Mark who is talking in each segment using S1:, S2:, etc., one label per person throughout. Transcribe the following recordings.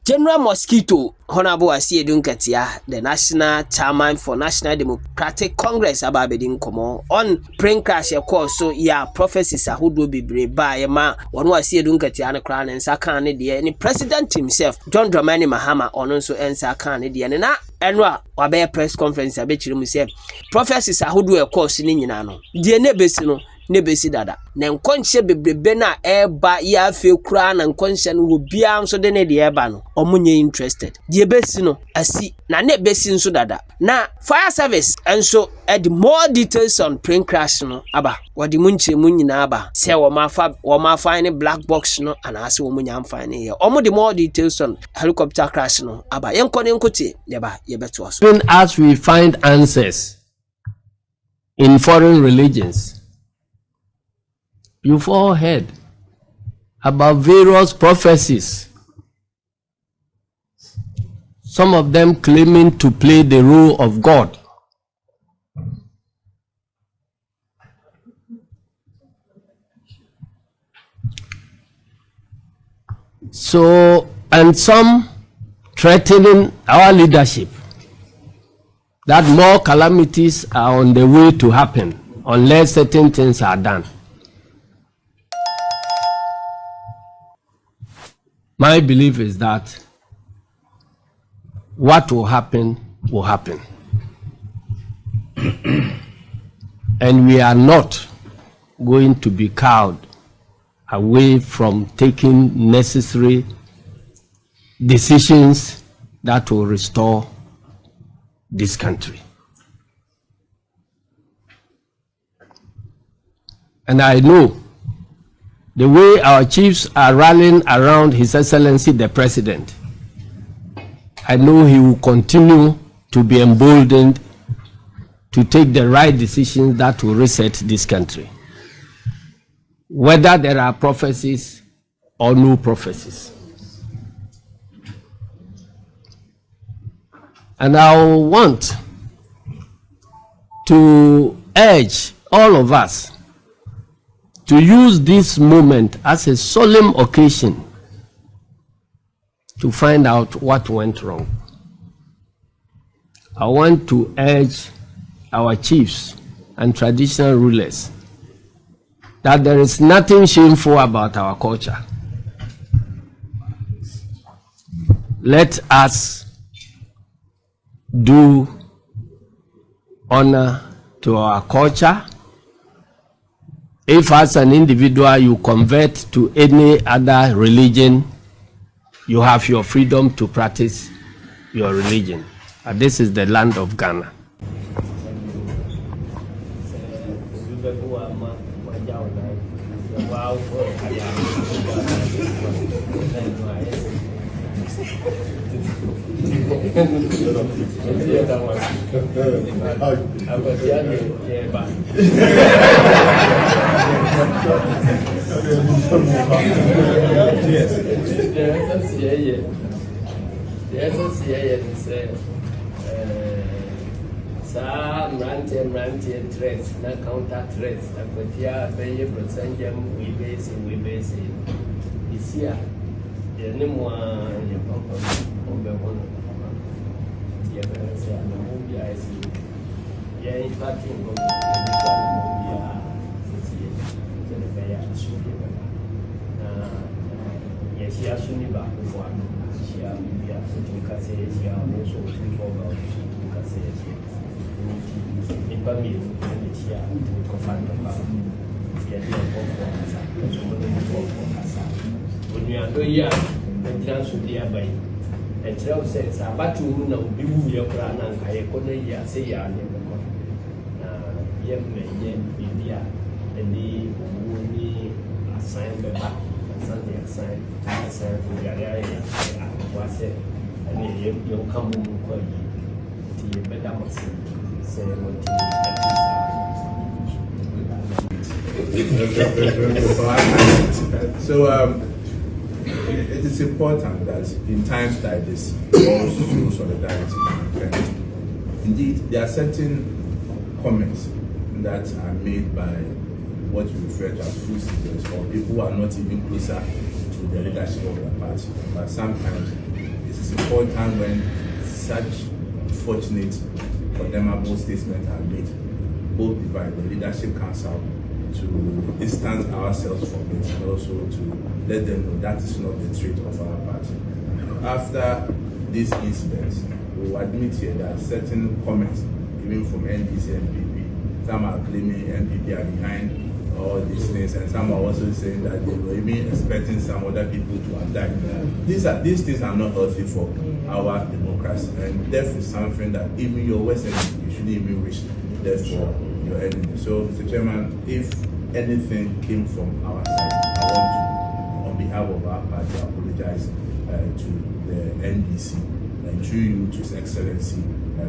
S1: General Mosquito, Honorable Asiedu Nketia, the National Chairman for National Democratic Congress, Ababedin Komo, on plane crash, of course, so yeah, prophecies are who do be brave by a man, one was Asiedu Nketia and crown and Sakani, the president himself, John Dramani Mahama, on also and Sakani, the Enra, Wabe press conference, I bet you say, prophecies are who do a course in Inano, the Nebesino. Nebesi dada na nkonhye bebrebe na eba ya fe kura na nkonhye no wo bia nso de ne de eba no omunye interested de besi no asi na ne besi nso dada na fire service enso add more details on plane crash no aba wodi munche munyina aba se wo ma find black box no and ase wo munya find here omo de more details on helicopter crash no aba yenkone nkote yeba yebeto so.
S2: Even as we find answers in foreign religions, you've all heard about various prophecies, some of them claiming to play the role of God. So, and some threatening our leadership that more calamities are on the way to happen unless certain things are done. My belief is that what will happen will happen. And we are not going to be cowed away from taking necessary decisions that will restore this country. And I know the way our chiefs are rallying around His Excellency the President, I know he will continue to be emboldened to take the right decisions that will reset this country, whether there are prophecies or no prophecies. And I want to urge all of us to use this moment as a solemn occasion to find out what went wrong. I want to urge our chiefs and traditional rulers that there is nothing shameful about our culture. Let us do honor to our culture. If as an individual you convert to any other religion, you have your freedom to practice your religion. And this is the land of Ghana.
S3: Ranting threats, na counter threats, and Kotia, Bayer, Prosanjam, we base it. This year, the name one, your company, on the one of the parents, and the movie I see. Yeah, in fact, in the yes, she has to be back before she has to say she has also to go about to say. Nipa mi ni ti a ko fa no ba ti e ko ko asa so mo ni ko asa oni ando ya e jira so dia bai e jira o se sa ba tu mu na obi wu ye kra na nka ye ko na ya se ya ne ko na ye me ye bibia e ni owu ni assign be ba assign ko ya ya ya wa se ani ye yo kam mu ko yi ti ye be da mo se.
S4: So it is important that in times like this, we also show solidarity. And indeed, there are certain comments that are made by what you refer to as footstool or people who are not even closer to the leadership of the party. But sometimes important when such fortunate, condemnable statements are made, both by the leadership council to distance ourselves from it and also to let them know that is not the trait of our party. After this incident, we will admit here that certain comments, even from NDC and NPP, some are claiming NPP are behind all these things, and some are also saying that they were even expecting some other people to have died. These things are not healthy for our democracy, and death is something that even your worst enemy, you shouldn't even wish death for your enemy. So, Mr. Chairman, if anything came from our side, I want to, on behalf of our party, apologize to the NDC and through you to His Excellency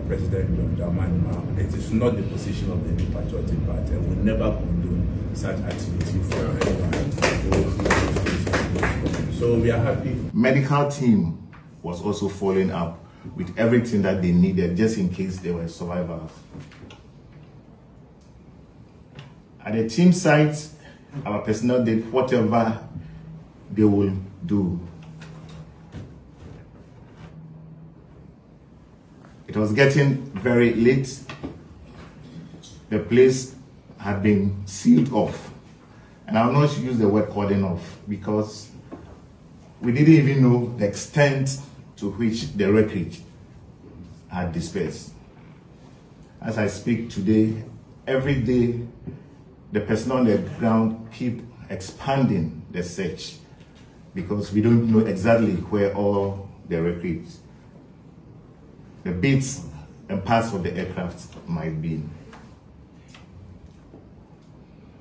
S4: President John Dramani Mahama. It is not the position of the Patriotic Party, and will never condone such activity for anyone. So we are happy.
S5: Medical team was also following up with everything that they needed, just in case they were survivors. At the team site, our personnel did whatever they will do. It was getting very late. The place had been sealed off. And I'll not use the word cordon off because we didn't even know the extent to which the wreckage had dispersed. As I speak today, every day, the personnel on the ground keep expanding the search because we don't know exactly where all the wreckage, the bits and parts of the aircraft might be.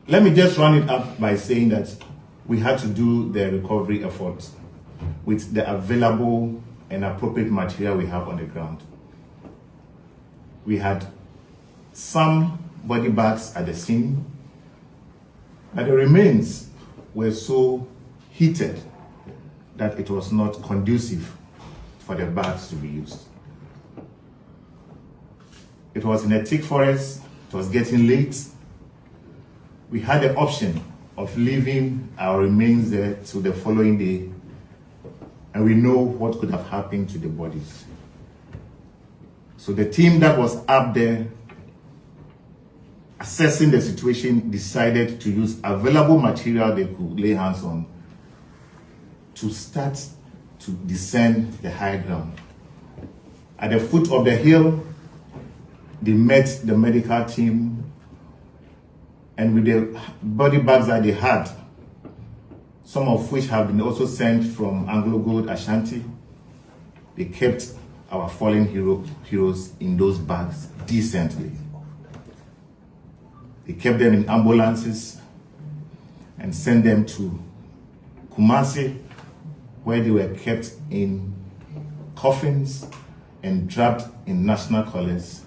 S5: Let me just run it up by saying that we had to do the recovery effort with the available and appropriate material we have on the ground. We had some body bags at the scene, but the remains were so heated that it was not conducive for the bags to be used. It was in a thick forest, it was getting late. We had the option of leaving our remains there till the following day, and we know what could have happened to the bodies. So the team that was up there assessing the situation decided to use available material they could lay hands on to start to descend the high ground. At the foot of the hill, they met the medical team, and with the body bags that they had, some of which have been also sent from Anglo Gold Ashanti, they kept our fallen heroes in those bags decently. They kept them in ambulances and sent them to Kumasi, where they were kept in coffins and draped in national colors,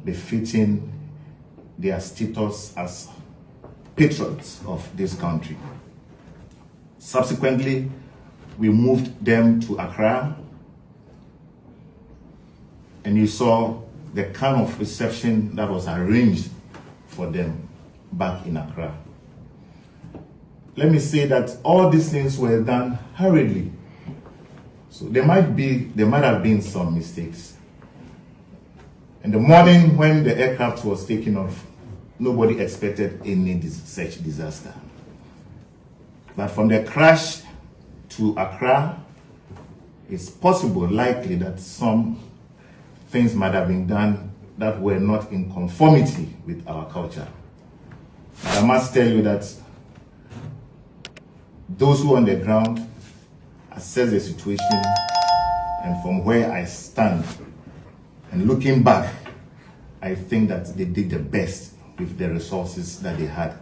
S5: befitting their status as patriots of this country. Subsequently, we moved them to Accra, and you saw the kind of reception that was arranged for them back in Accra. Let me say that all these things were done hurriedly. So there might have been some mistakes. In the morning when the aircraft was taken off, nobody expected any such disaster. But from the crash to Accra, it's possible, likely, that some things might have been done that were not in conformity with our culture. But I must tell you that those who are on the ground assess the situation, and from where I stand, and looking back, I think that they did the best with the resources that they had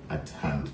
S5: at hand.